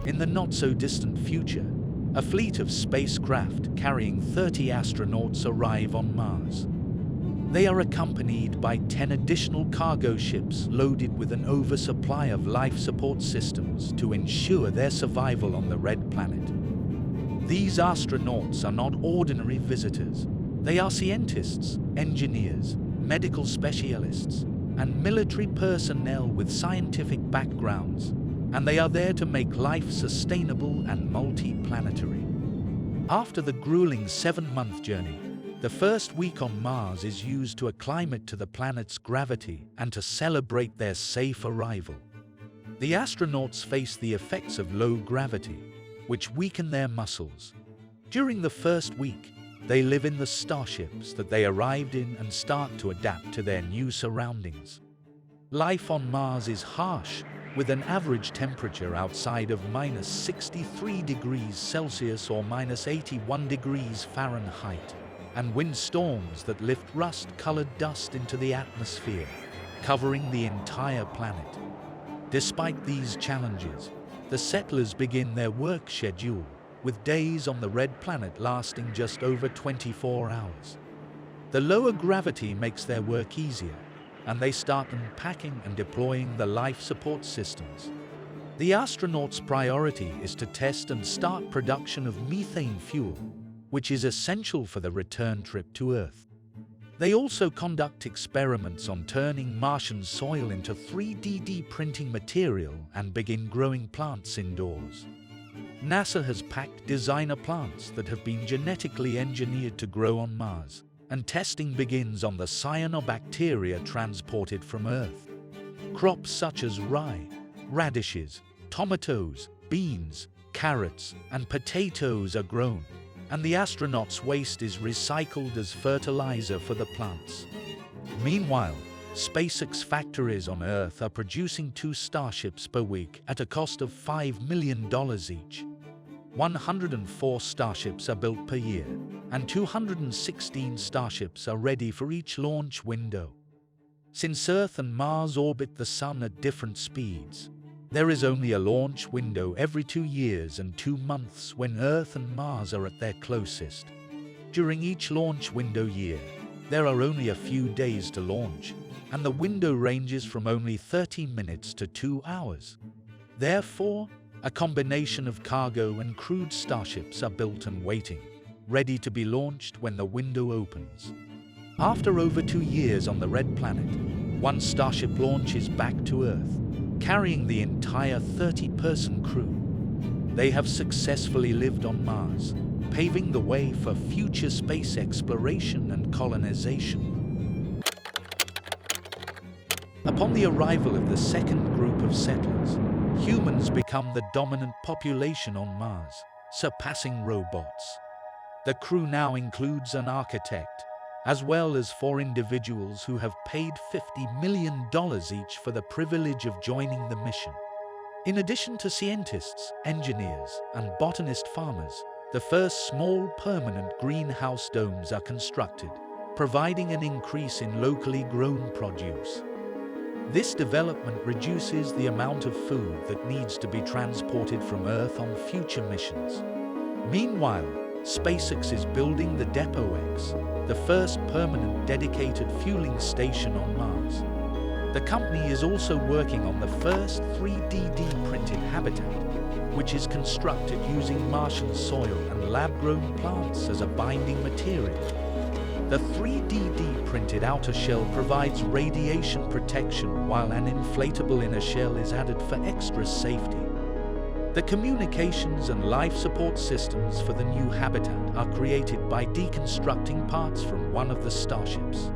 In the not-so-distant future, a fleet of spacecraft carrying 30 astronauts arrive on Mars. They are accompanied by 10 additional cargo ships loaded with an oversupply of life support systems to ensure their survival on the red planet. These astronauts are not ordinary visitors. They are scientists, engineers, medical specialists, and military personnel with scientific backgrounds, and they are there to make life sustainable and multi-planetary. After the grueling 7-month journey, the first week on Mars is used to acclimate to the planet's gravity and to celebrate their safe arrival. The astronauts face the effects of low gravity, which weaken their muscles. During the first week, they live in the starships that they arrived in and start to adapt to their new surroundings. Life on Mars is harsh, with an average temperature outside of -63 degrees Celsius or -81 degrees Fahrenheit, and wind storms that lift rust-colored dust into the atmosphere, covering the entire planet. Despite these challenges, the settlers begin their work schedule, with days on the red planet lasting just over 24 hours. The lower gravity makes their work easier, and they start unpacking and deploying the life support systems. The astronauts' priority is to test and start production of methane fuel, which is essential for the return trip to Earth. They also conduct experiments on turning Martian soil into 3D printing material and begin growing plants indoors. NASA has packed designer plants that have been genetically engineered to grow on Mars, and testing begins on the cyanobacteria transported from Earth. Crops such as rye, radishes, tomatoes, beans, carrots, and potatoes are grown, and the astronauts' waste is recycled as fertilizer for the plants. Meanwhile, SpaceX factories on Earth are producing 2 starships per week at a cost of $5 million each. 104 starships are built per year, and 216 starships are ready for each launch window. Since Earth and Mars orbit the Sun at different speeds, there is only a launch window every 2 years and 2 months when Earth and Mars are at their closest. During each launch window year, there are only a few days to launch, and the window ranges from only 30 minutes to 2 hours. Therefore, a combination of cargo and crewed starships are built and waiting, ready to be launched when the window opens. After over 2 years on the red planet, one Starship launches back to Earth, carrying the entire 30-person crew. They have successfully lived on Mars, paving the way for future space exploration and colonization. Upon the arrival of the second group of settlers, humans become the dominant population on Mars, surpassing robots. The crew now includes an architect, as well as 4 individuals who have paid $50 million each for the privilege of joining the mission. In addition to scientists, engineers, and botanist farmers, the first small permanent greenhouse domes are constructed, providing an increase in locally grown produce. This development reduces the amount of food that needs to be transported from Earth on future missions. Meanwhile, SpaceX is building the Depot X, the first permanent dedicated fueling station on Mars. The company is also working on the first 3D printed habitat, which is constructed using Martian soil and lab-grown plants as a binding material. The 3D printed outer shell provides radiation protection, while an inflatable inner shell is added for extra safety. The communications and life support systems for the new habitat are created by deconstructing parts from one of the starships.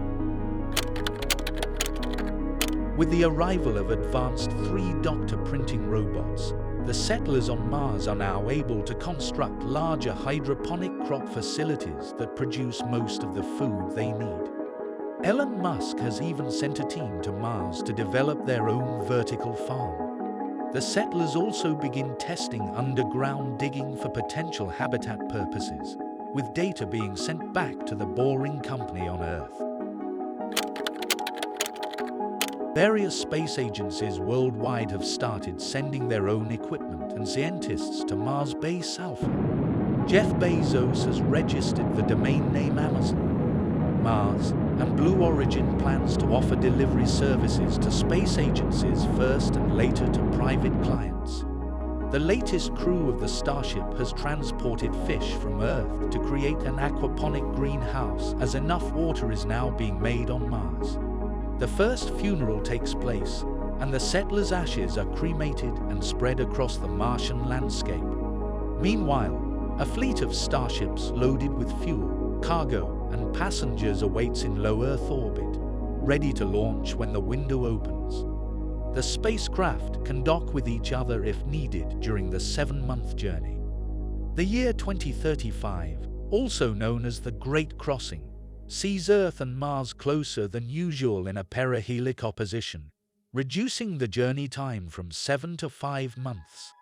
With the arrival of advanced 3D printing robots, the settlers on Mars are now able to construct larger hydroponic crop facilities that produce most of the food they need. Elon Musk has even sent a team to Mars to develop their own vertical farm. The settlers also begin testing underground digging for potential habitat purposes, with data being sent back to the Boring Company on Earth. Various space agencies worldwide have started sending their own equipment and scientists to Mars Base Alpha. Jeff Bezos has registered the domain name Amazon, Mars, and Blue Origin plans to offer delivery services to space agencies first and later to private clients. The latest crew of the Starship has transported fish from Earth to create an aquaponic greenhouse, as enough water is now being made on Mars. The first funeral takes place, and the settlers' ashes are cremated and spread across the Martian landscape. Meanwhile, a fleet of Starships loaded with fuel, cargo, and passengers awaits in low Earth orbit, ready to launch when the window opens. The spacecraft can dock with each other if needed during the 7-month journey. The year 2035, also known as the Great Crossing, sees Earth and Mars closer than usual in a perihelic opposition, reducing the journey time from 7 to 5 months.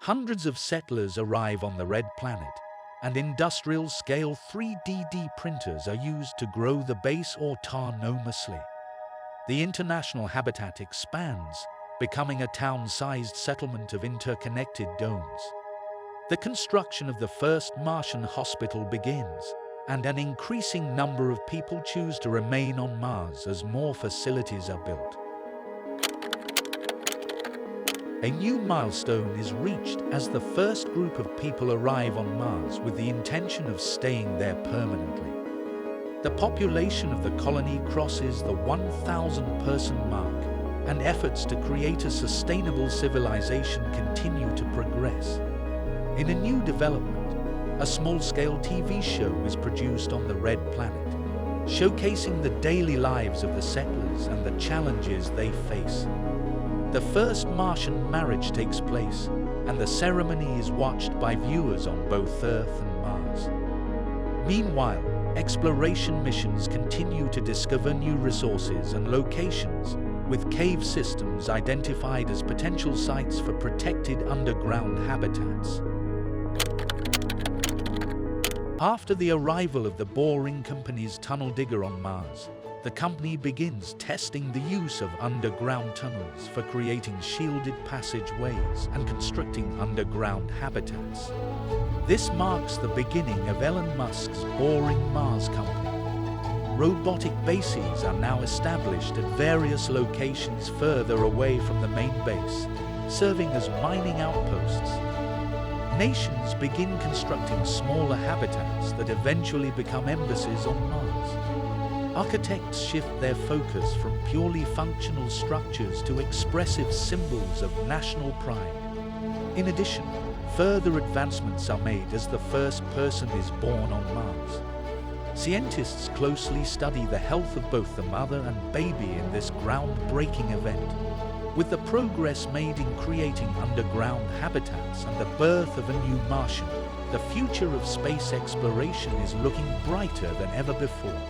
Hundreds of settlers arrive on the Red Planet, and industrial-scale 3D printers are used to grow the base autonomously. The international habitat expands, becoming a town-sized settlement of interconnected domes. The construction of the first Martian hospital begins, and an increasing number of people choose to remain on Mars as more facilities are built. A new milestone is reached as the first group of people arrive on Mars with the intention of staying there permanently. The population of the colony crosses the 1,000-person mark, and efforts to create a sustainable civilization continue to progress. In a new development, a small-scale TV show is produced on the Red Planet, showcasing the daily lives of the settlers and the challenges they face. The first Martian marriage takes place, and the ceremony is watched by viewers on both Earth and Mars. Meanwhile, exploration missions continue to discover new resources and locations, with cave systems identified as potential sites for protected underground habitats. After the arrival of the Boring Company's tunnel digger on Mars, the company begins testing the use of underground tunnels for creating shielded passageways and constructing underground habitats. This marks the beginning of Elon Musk's Boring Mars Company. Robotic bases are now established at various locations further away from the main base, serving as mining outposts. Nations begin constructing smaller habitats that eventually become embassies on Mars. Architects shift their focus from purely functional structures to expressive symbols of national pride. In addition, further advancements are made as the first person is born on Mars. Scientists closely study the health of both the mother and baby in this groundbreaking event. With the progress made in creating underground habitats and the birth of a new Martian, the future of space exploration is looking brighter than ever before.